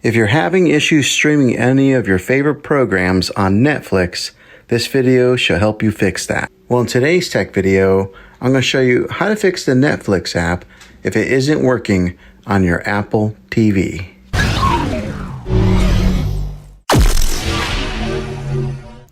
If you're having issues streaming any of your favorite programs on Netflix, this video should help you fix that. Well, in today's tech video, I'm going to show you how to fix the Netflix app if it isn't working on your Apple TV.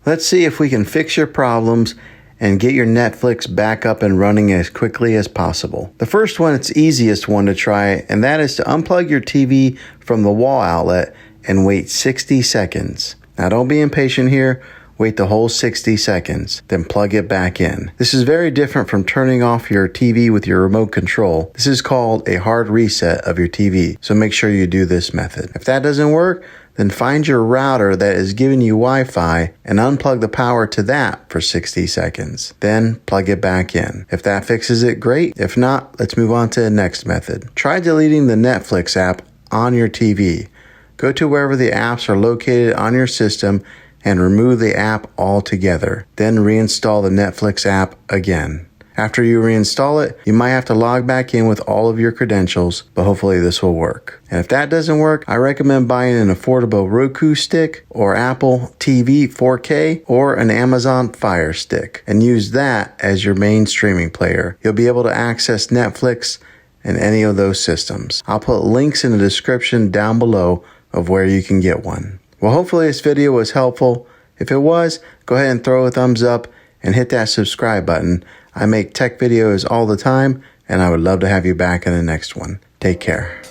Let's see if we can fix your problems and get your Netflix back up and running as quickly as possible. The first one, it's the easiest one to try, and that is to unplug your TV from the wall outlet and wait 60 seconds. Now don't be impatient here. Wait the whole 60 seconds, then plug it back in. This is very different from turning off your TV with your remote control. This is called a hard reset of your TV, so make sure you do this method. If that doesn't work, then find your router that is giving you Wi-Fi and unplug the power to that for 60 seconds. Then plug it back in. If that fixes it, great. If not, let's move on to the next method. Try deleting the Netflix app on your TV. Go to wherever the apps are located on your system and remove the app altogether. Then reinstall the Netflix app again. After you reinstall it, you might have to log back in with all of your credentials, but hopefully this will work. And if that doesn't work, I recommend buying an affordable Roku stick or Apple TV 4K or an Amazon Fire Stick and use that as your main streaming player. You'll be able to access Netflix and any of those systems. I'll put links in the description down below of where you can get one. Well, hopefully this video was helpful. If it was, go ahead and throw a thumbs up and hit that subscribe button. I make tech videos all the time, and I would love to have you back in the next one. Take care.